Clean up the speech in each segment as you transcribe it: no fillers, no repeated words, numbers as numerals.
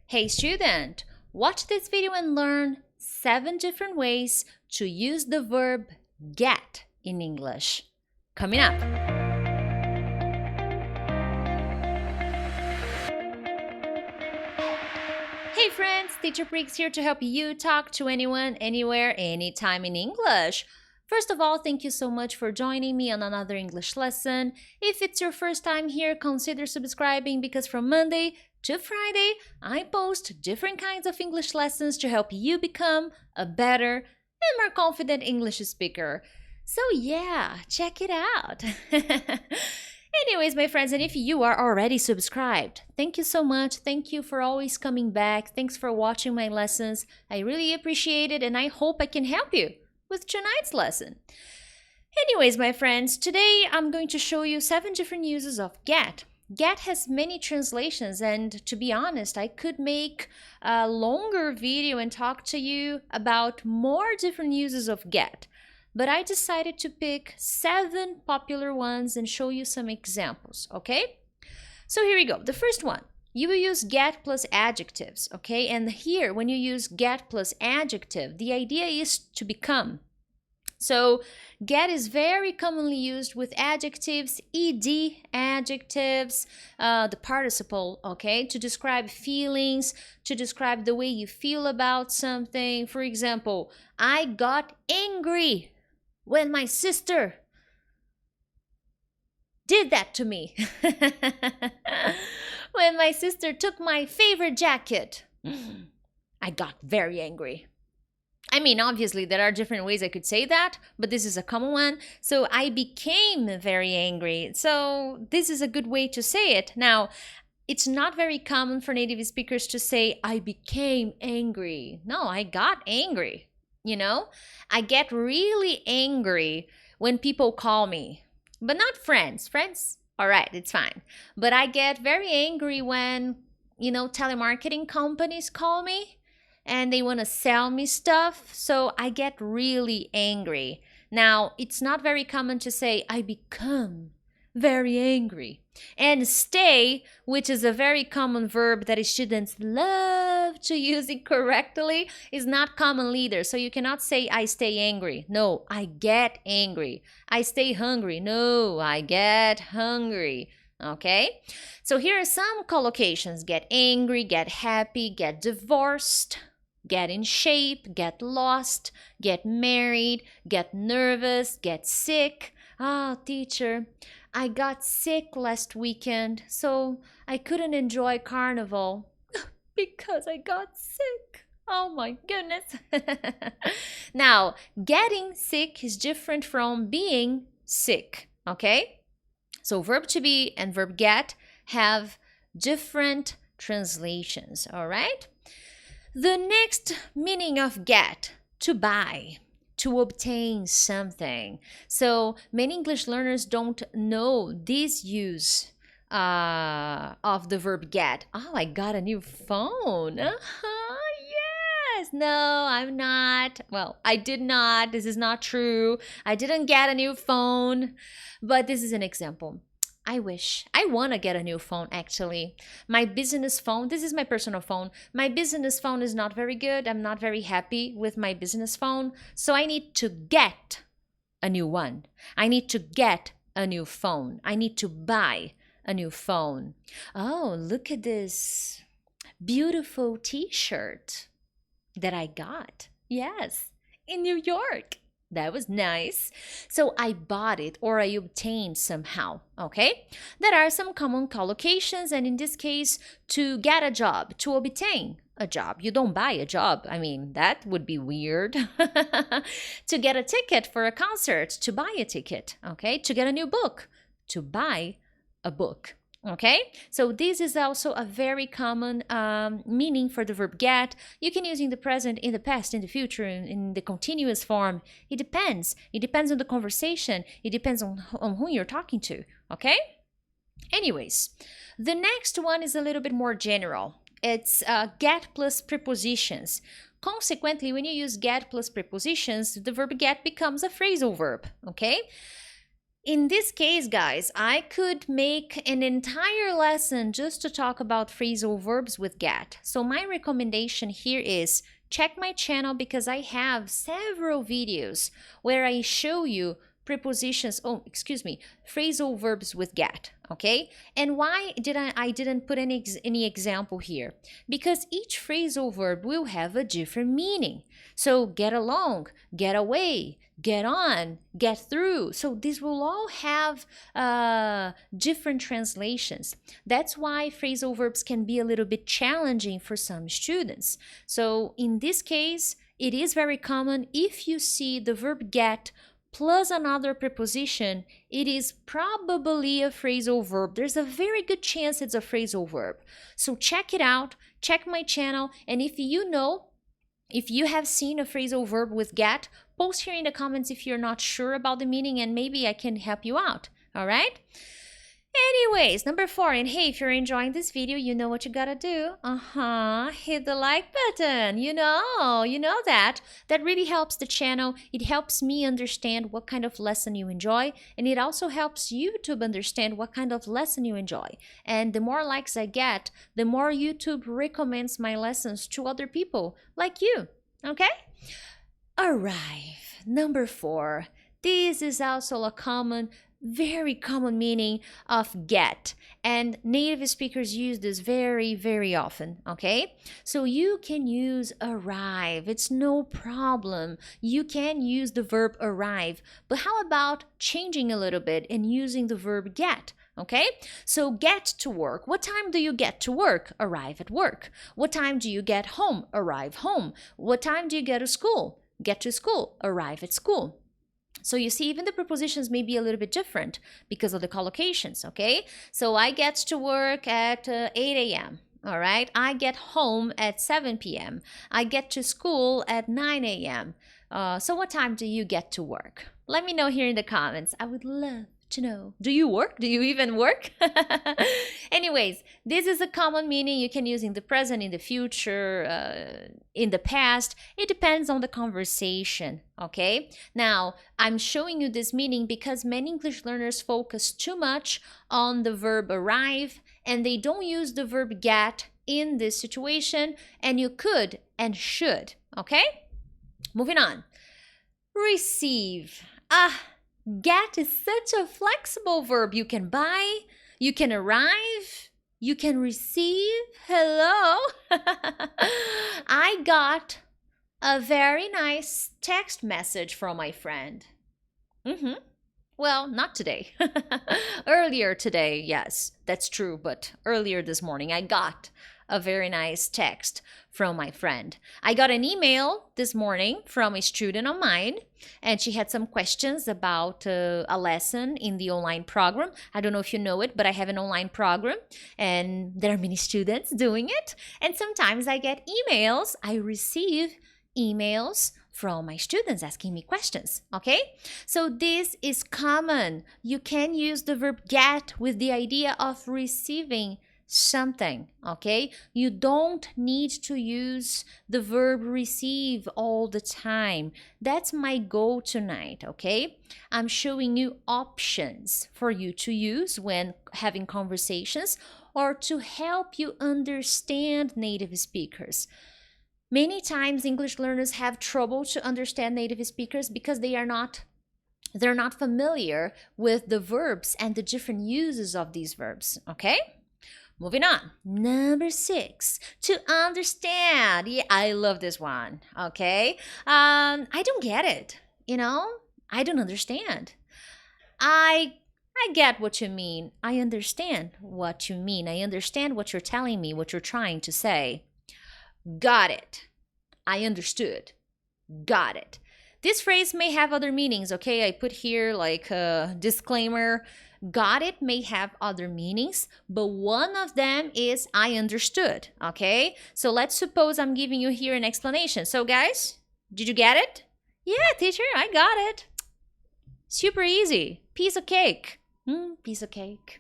Hey student, watch this video and learn 7 different ways to use the verb get in English. Coming up. Hey friends, Teacher Briggs here to help you talk to anyone, anywhere, anytime in English. First of all, thank you so much for joining me on another English lesson. If it's your first time here, consider subscribing because from Monday to Friday, I post different kinds of English lessons to help you become a better and more confident English speaker. So yeah, check it out. Anyways, my friends, and if you are already subscribed, thank you so much. Thank you for always coming back. Thanks for watching my lessons. I really appreciate it and I hope I can help you with tonight's lesson. Anyways, my friends, today I'm going to show you 7 different uses of get. Get has many translations, and to be honest, I could make a longer video and talk to you about more different uses of get. But I decided to pick 7 popular ones and show you some examples, okay? So here we go. The first one, you will use get plus adjectives, okay? And here, when you use get plus adjective, the idea is to become. So get is very commonly used with adjectives, ed adjectives, the participle, okay, to describe feelings, to describe the way you feel about something. For example, I got angry when my sister did that to me. When my sister took my favorite jacket, I got very angry. I mean, obviously, there are different ways I could say that, but this is a common one. So I became very angry. So this is a good way to say it. Now, it's not very common for native speakers to say, I became angry. No, I got angry. You know, I get really angry when people call me, but not friends. Friends, all right, it's fine. But I get very angry when, telemarketing companies call me and they want to sell me stuff, so I get really angry. Now, it's not very common to say, I become very angry. And stay, which is a very common verb that students love to use it correctly, is not common either. So you cannot say, I stay angry. No, I get angry. I stay hungry. No, I get hungry. Okay? So here are some collocations. Get angry, get happy, get divorced, get in shape, get lost, get married, get nervous, get sick. Teacher, I got sick last weekend, so I couldn't enjoy carnival because I got sick. Oh my goodness. Now, getting sick is different from being sick, okay? So verb to be and verb get have different translations, all right? The next meaning of get, to buy, to obtain something. So many English learners don't know this use of the verb get. Oh, I got a new phone. Yes. No, I'm not. Well, I did not. This is not true. I didn't get a new phone, but this is an example. I wish. I want to get a new phone, actually. My business phone, this is my personal phone. My business phone is not very good. I'm not very happy with my business phone. So I need to get a new one. I need to get a new phone. I need to buy a new phone. Oh, look at this beautiful t-shirt that I got. Yes, in New York. That was nice. So I bought it or I obtained somehow, okay? There are some common collocations, and in this case, to get a job, to obtain a job. You don't buy a job. I mean, that would be weird. To get a ticket for a concert, to buy a ticket, okay? To get a new book, to buy a book. Okay, so this is also a very common meaning for the verb get. You can use in the present, in the past, in the future, in the continuous form. It depends. It depends on the conversation. It depends on who you're talking to. Okay? Anyways, the next one is a little bit more general. It's get plus prepositions. Consequently, when you use get plus prepositions, the verb get becomes a phrasal verb. Okay? in this case, guys, I could make an entire lesson just to talk about phrasal verbs with get. So my recommendation here is check my channel because I have several videos where I show you prepositions, phrasal verbs with get, okay? And why did I didn't put any example here? Because each phrasal verb will have a different meaning. So get along, get away, get on, get through. So these will all have different translations. That's why phrasal verbs can be a little bit challenging for some students. So in this case, it is very common if you see the verb get plus another preposition, it is probably a phrasal verb. There's a very good chance it's a phrasal verb. So check it out, check my channel, and if you have seen a phrasal verb with get, post here in the comments if you're not sure about the meaning and maybe I can help you out, all right? Anyways, number 4, and hey, if you're enjoying this video, you know what you gotta do. Hit the like button. You know that. That really helps the channel. It helps me understand what kind of lesson you enjoy, and it also helps YouTube understand what kind of lesson you enjoy. And the more likes I get, the more YouTube recommends my lessons to other people like you, okay? Arrive. Number 4. This is also a very common meaning of get, and native speakers use this very, very often, okay? So you can use arrive, it's no problem. You can use the verb arrive, but how about changing a little bit and using the verb get? Okay, so get to work. What time do you get to work? Arrive at work. What time do you get home? Arrive home. What time do you get to school? Get to school. Arrive at school. So you see, even the prepositions may be a little bit different because of the collocations, okay? So I get to work at 8 a.m., all right? I get home at 7 p.m. I get to school at 9 a.m. So what time do you get to work? Let me know here in the comments. I would love to know. Do you work? Do you even work? Anyways, this is a common meaning you can use in the present, in the future, in the past. It depends on the conversation, okay? Now, I'm showing you this meaning because many English learners focus too much on the verb arrive and they don't use the verb get in this situation, and you could and should, okay? Moving on. Receive. Get is such a flexible verb. You can buy, you can arrive, you can receive. Hello. I got a very nice text message from my friend. Well, not today. Earlier today, yes, that's true, but earlier this morning I got a very nice text from my friend. I got an email this morning from a student of mine, and she had some questions about a lesson in the online program. I don't know if you know it, but I have an online program, and there are many students doing it. And sometimes I get emails, I receive emails from my students asking me questions, okay? So this is common. You can use the verb get with the idea of receiving something, okay? You don't need to use the verb receive all the time. That's my goal tonight, okay? I'm showing you options for you to use when having conversations or to help you understand native speakers. Many times English learners have trouble to understand native speakers because they're not familiar with the verbs and the different uses of these verbs, okay? Moving on. Number 6, to understand. Yeah, I love this one, okay? I don't get it, I don't understand. I get what you mean. I understand what you mean. I understand what you're telling me, what you're trying to say. Got it. I understood. Got it. This phrase may have other meanings, okay? I put here like a disclaimer. Got it may have other meanings, but one of them is I understood, okay? So let's suppose I'm giving you here an explanation. So guys, did you get it? Yeah, teacher, I got it. Super easy. Piece of cake. Piece of cake.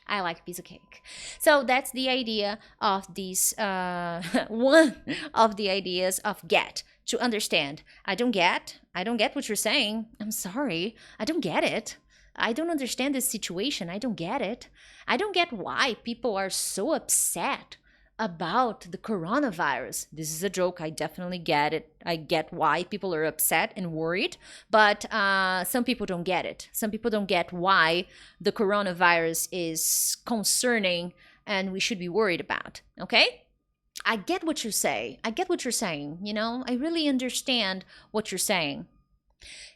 I like piece of cake. So that's the idea of these, one of the ideas of get, to understand. I don't get what you're saying. I'm sorry. I don't get it. I don't understand this situation. I don't get it. I don't get why people are so upset about the coronavirus. This is a joke. I definitely get it. I get why people are upset and worried, but some people don't get it. Some people don't get why the coronavirus is concerning and we should be worried about. Okay? I get what you say. I get what you're saying. I really understand what you're saying.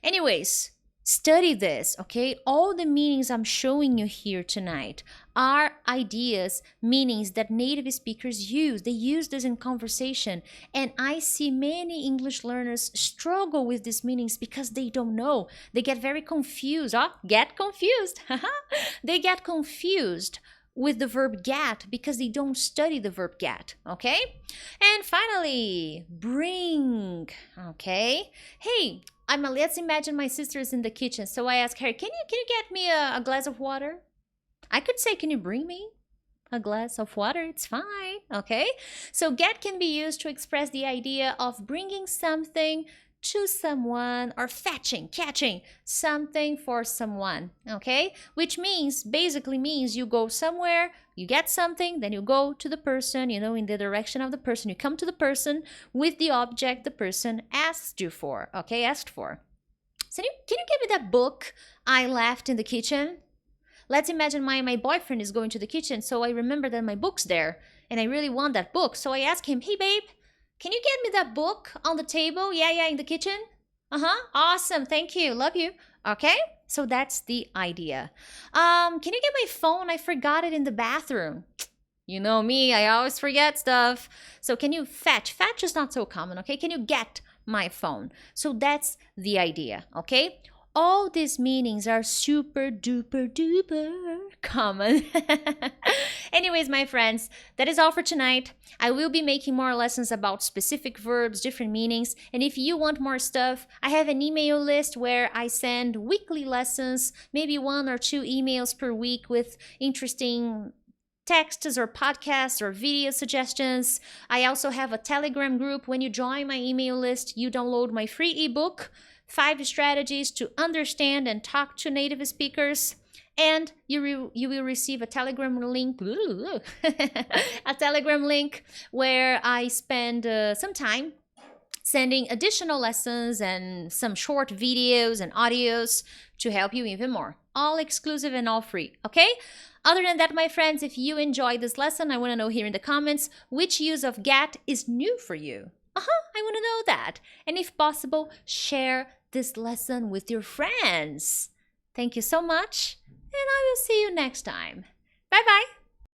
Anyways, study this, okay? All the meanings I'm showing you here tonight are ideas, meanings that native speakers use. They use this in conversation. And I see many English learners struggle with these meanings because they don't know. They get very confused. Get confused. They get confused with the verb get because they don't study the verb get, okay? And finally, bring, okay? Hey, let's imagine my sister is in the kitchen. So I ask her, can you get me a glass of water? I could say, can you bring me a glass of water? It's fine, okay? So get can be used to express the idea of bringing something to someone or catching something for someone, okay? Which basically means you go somewhere, you get something, then you go to the person, in the direction of the person. You come to the person with the object the person asked you for, okay? Asked for. So can you give me that book I left in the kitchen? Let's imagine my boyfriend is going to the kitchen, so I remember that my book's there, and I really want that book. So I ask him, hey babe, can you get me that book on the table? Yeah, in the kitchen? Awesome. Thank you. Love you. Okay? So that's the idea. Can you get my phone? I forgot it in the bathroom. You know me, I always forget stuff. So can you fetch? Fetch is not so common, okay? Can you get my phone? So that's the idea, okay? All these meanings are super duper duper common. Anyways, my friends, that is all for tonight. I will be making more lessons about specific verbs, different meanings. And if you want more stuff, I have an email list where I send weekly lessons, maybe 1 or 2 emails per week with interesting texts or podcasts or video suggestions. I also have a Telegram group. When you join my email list, you download my free ebook, 5 strategies to understand and talk to native speakers, and you will receive a Telegram link, a Telegram link where I spend some time sending additional lessons and some short videos and audios to help you even more. All exclusive and all free, okay? Other than that, my friends, if you enjoyed this lesson, I want to know here in the comments which use of get is new for you. I want to know that. And if possible, share this lesson with your friends. Thank you so much, and I will see you next time. Bye-bye.